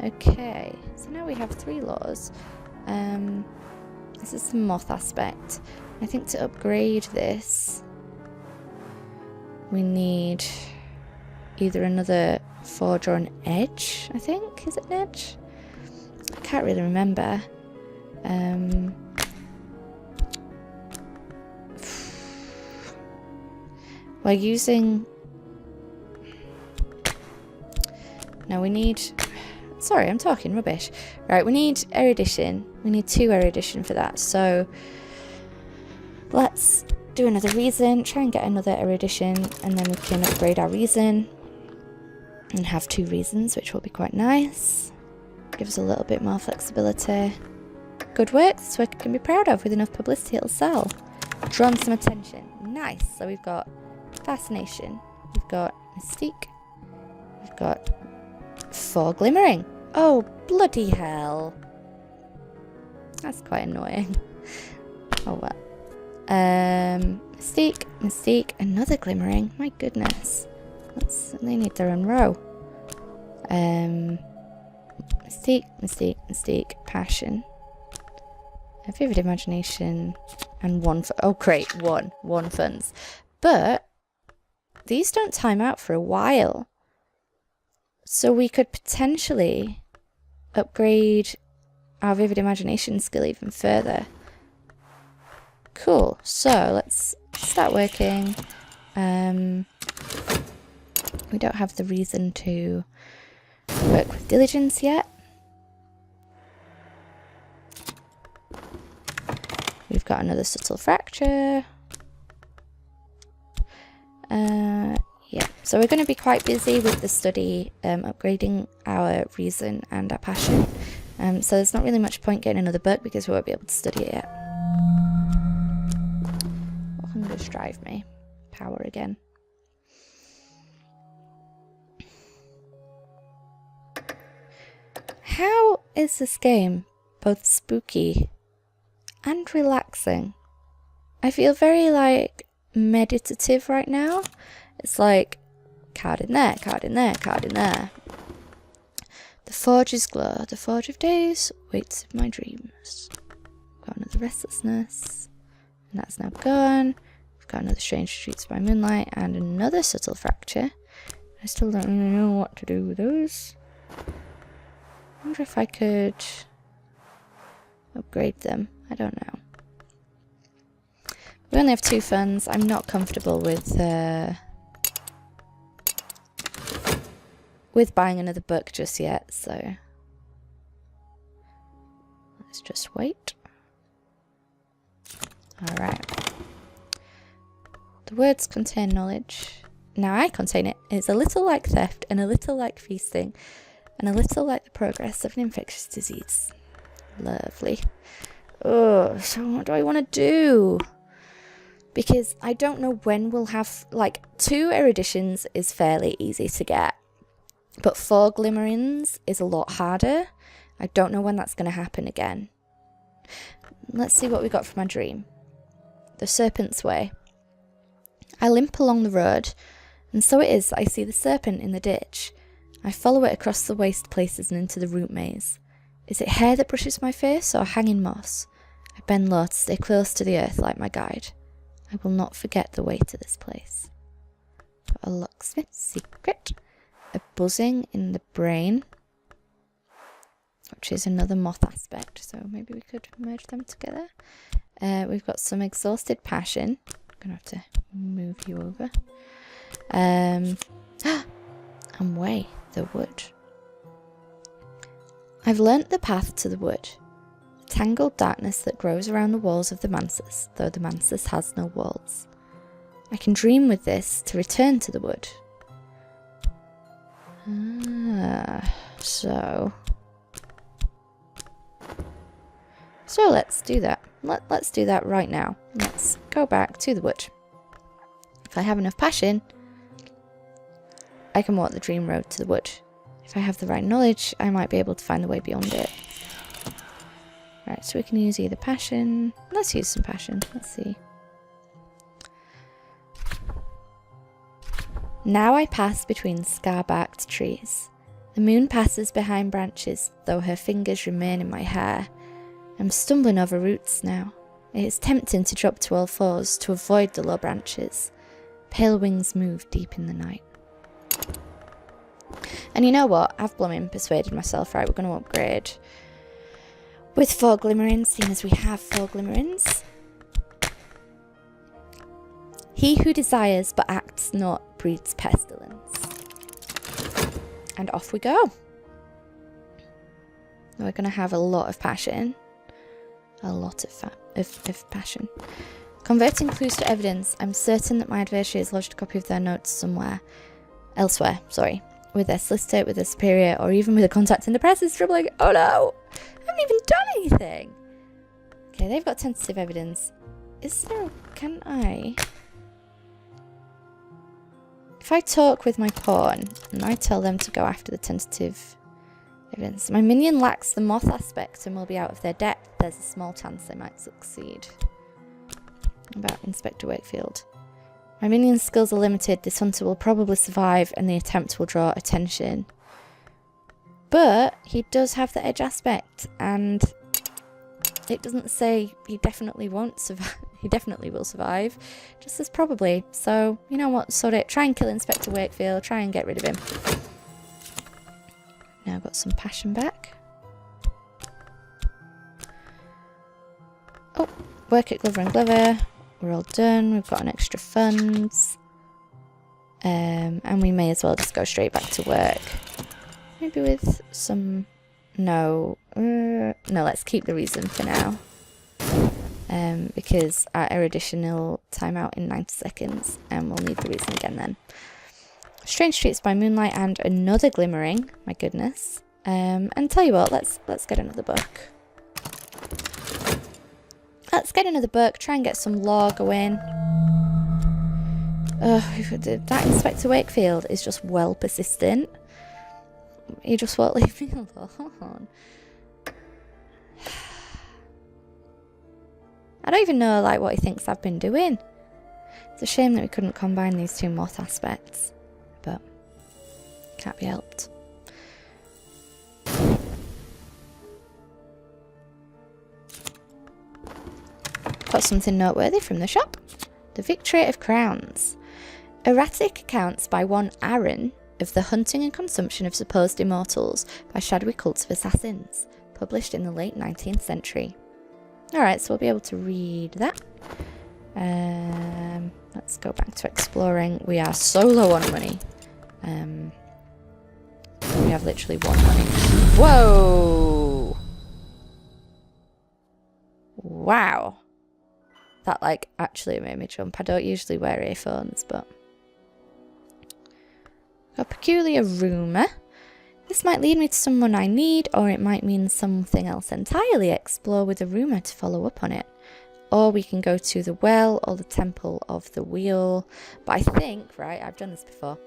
Okay. So now we have 3 laws. This is the moth aspect. I think to upgrade this, we need either another forge or an edge, I think. Is it an edge? I can't really remember. We're using... No, we need... Sorry, I'm talking rubbish. Right, we need erudition. We need 2 erudition for that. So let's do another reason. Try and get another erudition, and then we can upgrade our reason and have 2 reasons, which will be quite nice. Gives us a little bit more flexibility. Good work. This work I can be proud of. With enough publicity, it'll sell. Drawn some attention. Nice. So we've got fascination. We've got mystique. We've got 4 glimmering. Oh, bloody hell. That's quite annoying. Oh well. Mystique, mystique, another glimmering. My goodness. They need their own row. Mystique, mystique, mystique, passion. A vivid imagination and 1 oh great, 1 funds. But these don't time out for a while. So we could potentially upgrade our vivid imagination skill even further. Cool. So let's start working. We don't have the reason to work with diligence yet. We've got another subtle fracture. Yeah, so we're going to be quite busy with the study, upgrading our reason and our passion. So there's not really much point getting another book because we won't be able to study it yet. What can this drive me? Power again. How is this game both spooky and relaxing? I feel very like meditative right now. It's like card in there, card in there, card in there. The forge's glow, the forge of days waits of my dreams. Got another restlessness, and that's now gone. We've got another strange streets by moonlight and another subtle fracture. I still don't really know what to do with those. I wonder if I could upgrade them. I don't know. We only have 2 funds. I'm not comfortable with buying another book just yet, so let's just wait. Alright. The words contain knowledge. Now I contain it. It's a little like theft, and a little like feasting, and a little like the progress of an infectious disease. Lovely. Oh, so what do I want to do? Because I don't know when we'll have, like, 2 eruditions is fairly easy to get. But 4 glimmerings is a lot harder. I don't know when that's going to happen again. Let's see what we got from our dream. The Serpent's Way. I limp along the road, and so it is I see the serpent in the ditch. I follow it across the waste places and into the root maze. Is it hair that brushes my face or hanging moss? I bend low to stay close to the earth like my guide. I will not forget the way to this place. Got a locksmith's secret. A buzzing in the brain, which is another moth aspect, so maybe we could merge them together. We've got some exhausted passion. I'm gonna have to move you over. And weigh the wood. I've learnt the path to the wood. The tangled darkness that grows around the walls of the mansus, though the mansus has no walls. I can dream with this to return to the wood. So let's do that. Let's do that right now. Let's go back to the wood. If I have enough passion, I can walk the dream road to the wood. If I have the right knowledge, I might be able to find the way beyond it. Right, so we can use either passion. Let's use some passion. Let's see. Now I pass between scar-barked trees. The moon passes behind branches, though her fingers remain in my hair. I'm stumbling over roots now. It is tempting to drop to all fours to avoid the low branches. Pale wings move deep in the night. And you know what? I've blooming persuaded myself, right, we're going to upgrade with 4 glimmerings, seeing as we have 4 glimmerings. He who desires but acts not breeds pestilence. And off we go. We're going to have a lot of passion. A lot of passion. Converting clues to evidence. I'm certain that my adversary has lodged a copy of their notes elsewhere, with their solicitor, with their superior, or even with a contact in the press. Is dribbling. Oh no! I haven't even done anything! Okay, they've got tentative evidence. Can I... If I talk with my pawn, and I tell them to go after the tentative evidence, my minion lacks the moth aspect and will be out of their depth. There's a small chance they might succeed. About Inspector Wakefield. My minion's skills are limited. This hunter will probably survive and the attempt will draw attention. But he does have the edge aspect, and it doesn't say he definitely won't survive. He definitely will survive. Just as probably. So, you know what? Sort it. Try and kill Inspector Wakefield. Try and get rid of him. Now I've got some passion back. Oh, work at Glover and Glover. We're all done. We've got an extra funds. And we may as well just go straight back to work. Maybe with some... No, let's keep the reason for now. Because our erudition will time out in 90 seconds and we'll need the reason again then. Strange Streets by Moonlight and another glimmering. My goodness. And tell you what, let's get another book. Let's get another book, try and get some lore going. That Inspector Wakefield is just well persistent. He just won't leave me alone. I don't even know what he thinks I've been doing. It's a shame that we couldn't combine these two moth aspects, but can't be helped. Got something noteworthy from the shop. The Victory of Crowns. Erratic accounts by one Aaron of the hunting and consumption of supposed immortals by shadowy cults of assassins, published in the late 19th century. Alright, so we'll be able to read that. Let's go back to exploring. We are so low on money. We have literally 1 money. Whoa! Wow. That actually made me jump. I don't usually wear earphones, but... A peculiar rumour. This might lead me to someone I need, or it might mean something else entirely. Explore with a rumour to follow up on it. Or we can go to the well or the temple of the wheel. But I think, right, I've done this before.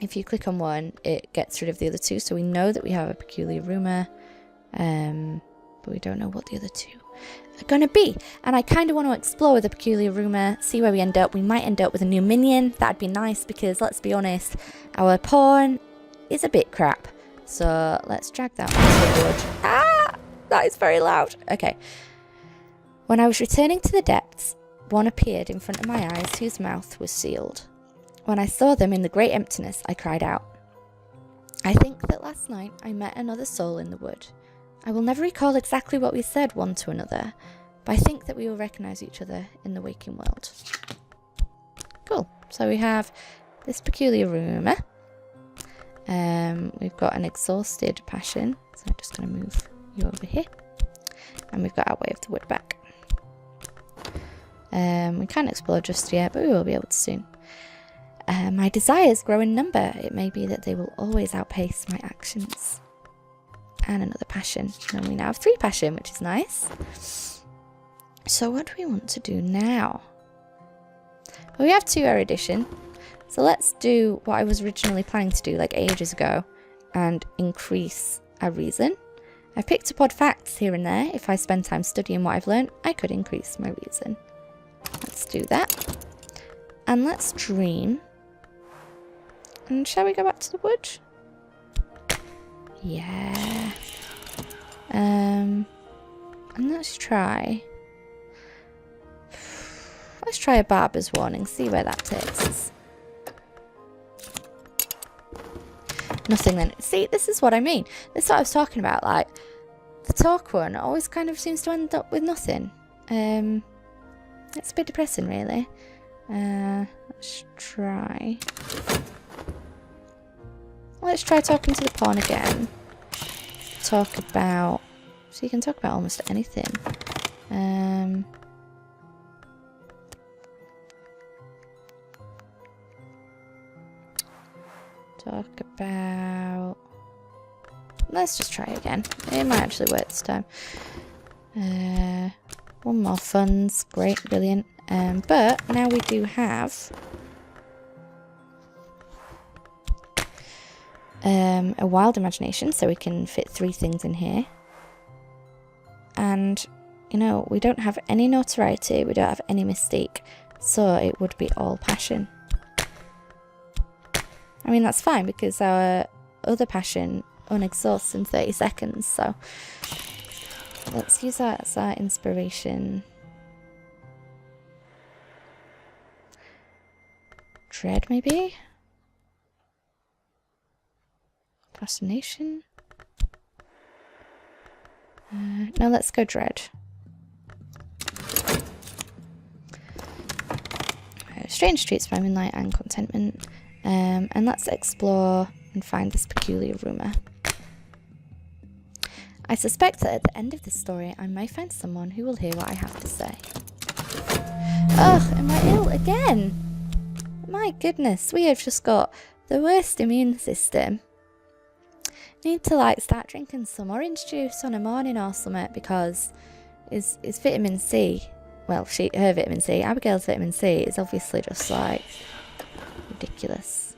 If you click on one, it gets rid of the other two. So we know that we have a peculiar rumour. But we don't know what the other two are going to be. And I kind of want to explore with a peculiar rumour, see where we end up. We might end up with a new minion. That'd be nice because, let's be honest, our pawn is a bit crap. So let's drag that one forward. Ah! That is very loud. Okay. When I was returning to the depths, one appeared in front of my eyes whose mouth was sealed. When I saw them in the great emptiness, I cried out. I think that last night I met another soul in the wood. I will never recall exactly what we said one to another, but I think that we will recognise each other in the waking world. Cool. So we have this peculiar rumour. We've got an exhausted passion, so I'm just going to move you over here. And we've got our way of the wood back. We can't explore just yet, but we will be able to soon. My desires grow in number. It may be that they will always outpace my actions. And another passion. And we now have 3 passion, which is nice. So what do we want to do now? Well, we have 2 erudition. So let's do what I was originally planning to do ages ago and increase our reason. I've picked up odd facts here and there. If I spend time studying what I've learned, I could increase my reason. Let's do that. And let's dream. And shall we go back to the wood? Yeah. And let's try a barber's warning, see where that takes us. Nothing then. See, this is what I mean. This is what I was talking about, like, the talk one always kind of seems to end up with nothing. It's a bit depressing, really. Let's try talking to the pawn again. Talk about... So you can talk about almost anything. Talk about... Let's just try again. It might actually work this time. One more funds. Great, brilliant. But now we do have a wild imagination, so we can fit 3 things in here. And, you know, we don't have any notoriety, we don't have any mystique, so it would be all passion. I mean, that's fine, because our other passion unexhausts in 30 seconds, so let's use that as our inspiration. Dread, maybe? Procrastination? No, let's go dread. Strange streets by moonlight and contentment. And let's explore and find this peculiar rumour. I suspect that at the end of this story I may find someone who will hear what I have to say. Ugh, am I ill again? My goodness, we have just got the worst immune system. Need to like start drinking some orange juice on a morning or something, because is vitamin C, well, her vitamin C, Abigail's vitamin C is obviously just like ridiculous.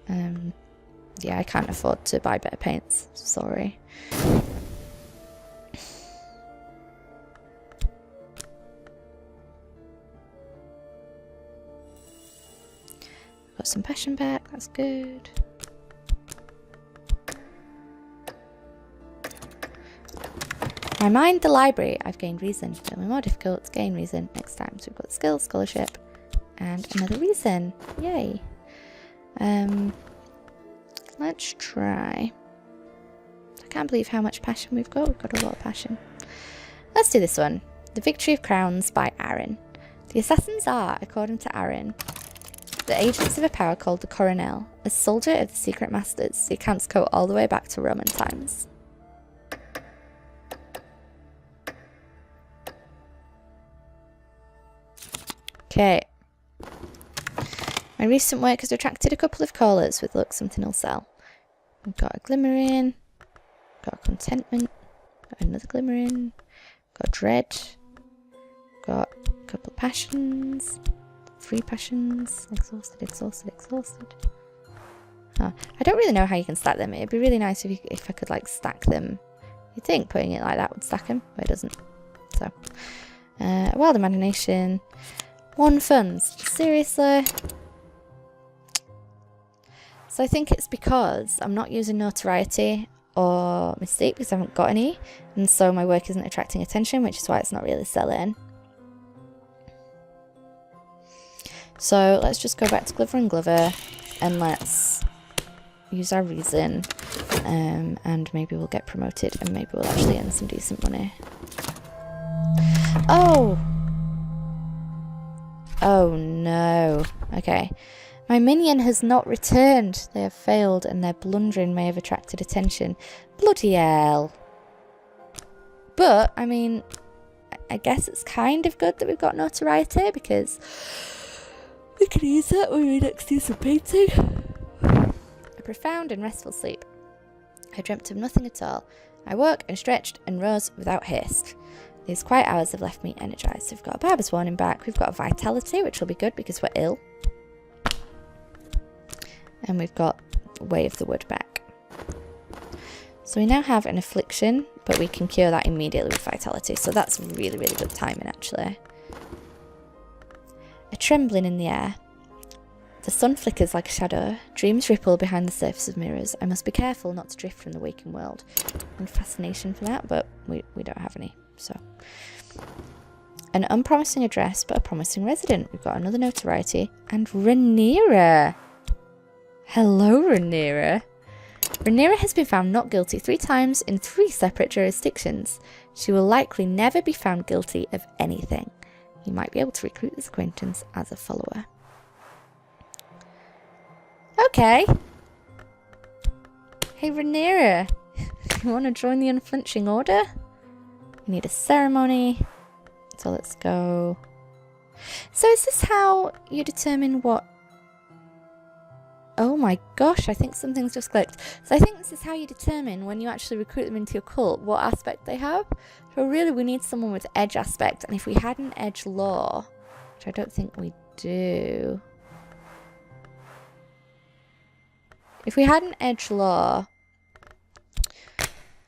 Yeah, I can't afford to buy better paints, sorry. Got some passion back, that's good. My mind, the library, I've gained reason. It'll be more difficult to gain reason next time. So we've got skill, scholarship, and another reason. Yay. Let's try. I can't believe how much passion we've got. We've got a lot of passion. Let's do this one. The Victory of Crowns by Aaron. The assassins are, according to Aaron, the agents of a power called the Coronel, a soldier of the secret masters. The accounts go all the way back to Roman times. Okay. My recent work has attracted a couple of callers with look something will sell. We've got a glimmering, got a contentment, got another glimmering, got dread, got a couple of passions, 3 passions, exhausted, exhausted, exhausted. Oh, I don't really know how you can stack them. It'd be really nice if I could like stack them. You'd think putting it like that would stack them, but it doesn't. So, wild imagination. 1 funds. Seriously? So I think it's because I'm not using notoriety or mystique because I haven't got any. And so my work isn't attracting attention, which is why it's not really selling. So let's just go back to Glover and Glover and let's use our reason. And maybe we'll get promoted and maybe we'll actually earn some decent money. Oh! Oh no. Okay. My minion has not returned. They have failed and their blundering may have attracted attention. Bloody hell. But, I mean, I guess it's kind of good that we've got notoriety because we can use that when we next do some painting. A profound and restful sleep. I dreamt of nothing at all. I woke and stretched and rose without haste. These quiet hours have left me energised. We've got a barber's warning back. We've got a vitality, which will be good because we're ill. And we've got Way of the Wood back. So we now have an affliction, but we can cure that immediately with vitality. So that's really, really good timing, actually. A trembling in the air. The sun flickers like a shadow. Dreams ripple behind the surface of mirrors. I must be careful not to drift from the waking world. And fascination for that, but we don't have any, so. An unpromising address, but a promising resident. We've got another notoriety. And Rhaenyra. Hello, Rhaenyra. Rhaenyra has been found not guilty 3 times in 3 separate jurisdictions. She will likely never be found guilty of anything. You might be able to recruit this acquaintance as a follower. Okay. Hey, Rhaenyra. You want to join the Unflinching Order? We need a ceremony. So let's go. So is this how you determine what... Oh my gosh, I think something's just clicked. So I think this is how you determine when you actually recruit them into your cult, what aspect they have. So really we need someone with edge aspect. And if we had an edge law, which I don't think we do. If we had an edge law,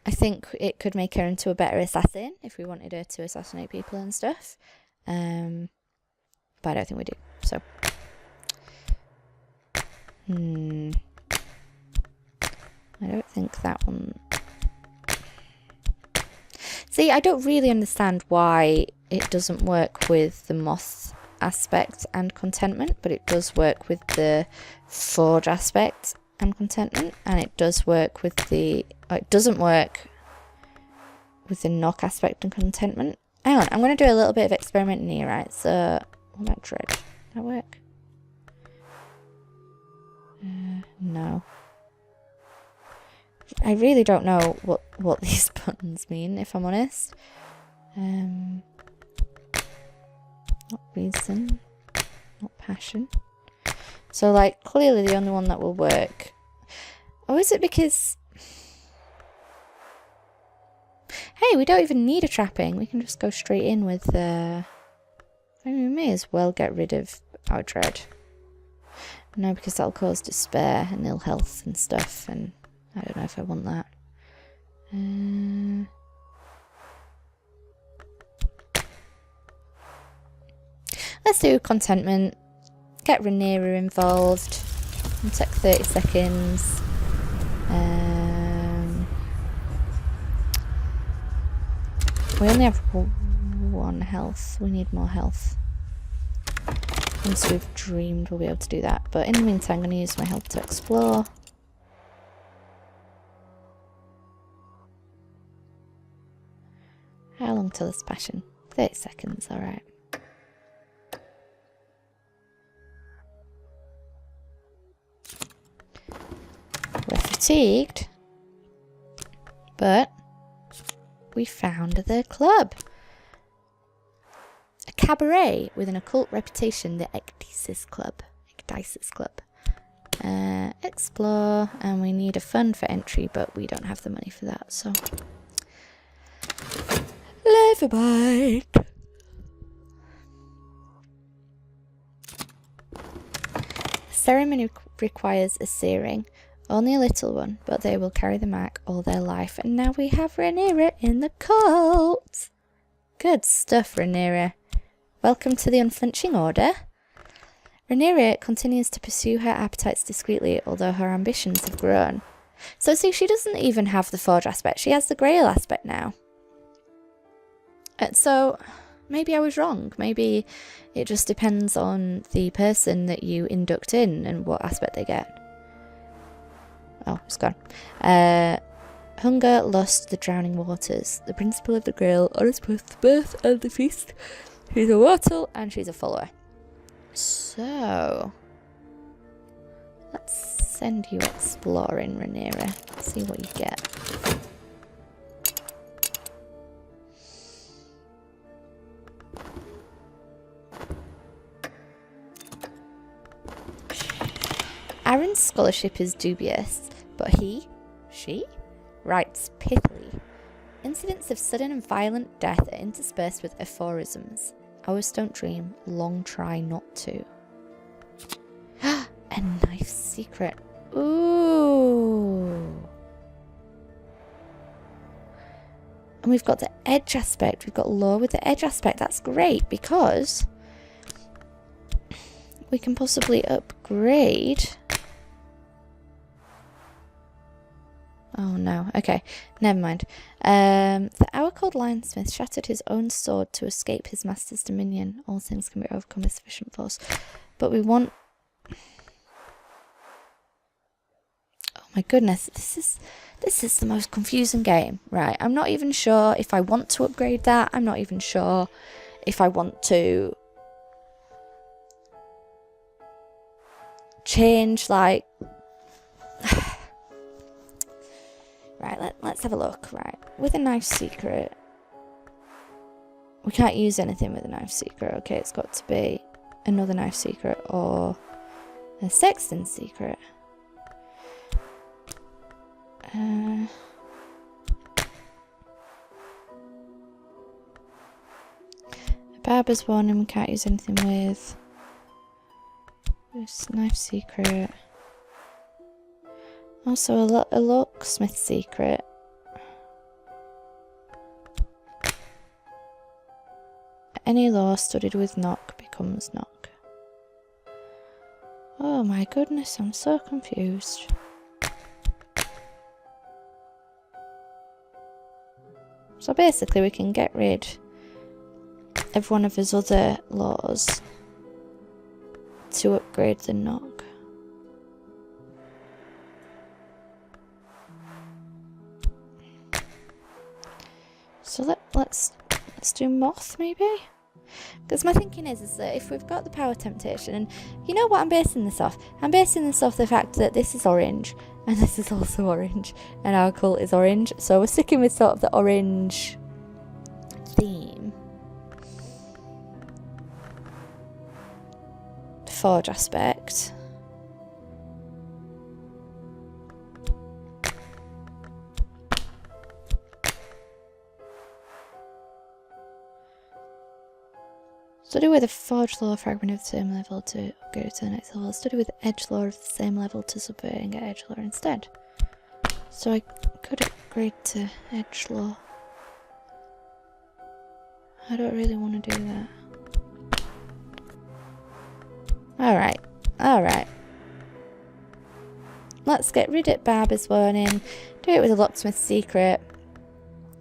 I think it could make her into a better assassin if we wanted her to assassinate people and stuff. But I don't think we do. So, I don't think that one. See, I don't really understand why it doesn't work with the moth aspect and contentment, but it does work with the forge aspect and contentment, and it does work with the... Oh, it doesn't work with the knock aspect and contentment. Hang on, I'm going to do a little bit of experimenting here, right? So, what about dread? Does that work? No. I really don't know what these buttons mean, if I'm honest. Not reason. Not passion. So, like, clearly the only one that will work. Or is it because... Hey, we don't even need a trapping. We can just go straight in with... I mean, we may as well get rid of our dread. No, because that'll cause despair and ill health and stuff, and I don't know if I want that. Let's do contentment. Get Rhaenyra involved. It'll take 30 seconds. We only have 1 health. We need more health. Once we've dreamed, we'll be able to do that. But in the meantime, I'm going to use my health to explore. How long till this passion? 30 seconds, alright. We're fatigued, but we found the club. A cabaret with an occult reputation, the Ecdysis Club. Explore, and we need a fund for entry, but we don't have the money for that, so... Leave a bite. Ceremony requires a searing. Only a little one, but they will carry the mark all their life. And now we have Rhaenyra in the cult. Good stuff, Rhaenyra. Welcome to the Unflinching Order. Rhaenyra continues to pursue her appetites discreetly, although her ambitions have grown. So see, she doesn't even have the forge aspect. She has the Grail aspect now. So maybe I was wrong. Maybe it just depends on the person that you induct in and what aspect they get. Oh, it's gone. Hunger, lust, the drowning waters. The principle of the Grail honors both the birth and the feast. She's a mortal and she's a follower. So, let's send you exploring, Rhaenyra. See what you get. Aaron's scholarship is dubious, but she, writes pithily. Incidents of sudden and violent death are interspersed with aphorisms. Hours don't dream, long try not to. A knife secret. Ooh. And we've got the edge aspect. We've got law with the edge aspect. That's great because we can possibly upgrade. Oh no, okay, never mind. The hour-cold lionsmith shattered his own sword to escape his master's dominion. All things can be overcome with sufficient force. But we want... Oh my goodness, this is the most confusing game. Right, I'm not even sure if I want to upgrade that. I'm not even sure if I want to change, like... Right, let's have a look. Right, with a knife secret, we can't use anything with a knife secret. Okay, it's got to be another knife secret or a sexton secret. A barber's warning, we can't use anything with. This knife secret. Also a locksmith secret. Any law studied with knock becomes knock. Oh my goodness, I'm so confused. So basically we can get rid of one of his other laws to upgrade the knock. So let's do moth maybe? Because my thinking is that if we've got the power temptation, and you know what I'm basing this off? I'm basing this off the fact that this is orange, and this is also orange, and our cult is orange, so we're sticking with sort of the orange theme. Forge aspect. Study with a forge law fragment of the same level to go to the next level. Study with edge law of the same level to subvert and get edge law instead. So I could upgrade to edge law. I don't really want to do that. Alright. Let's get rid of barber's warning. Do it with a locksmith secret.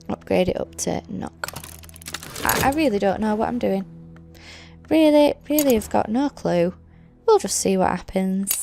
Upgrade it up to knock. I really don't know what I'm doing. Really, I've got no clue. We'll just see what happens.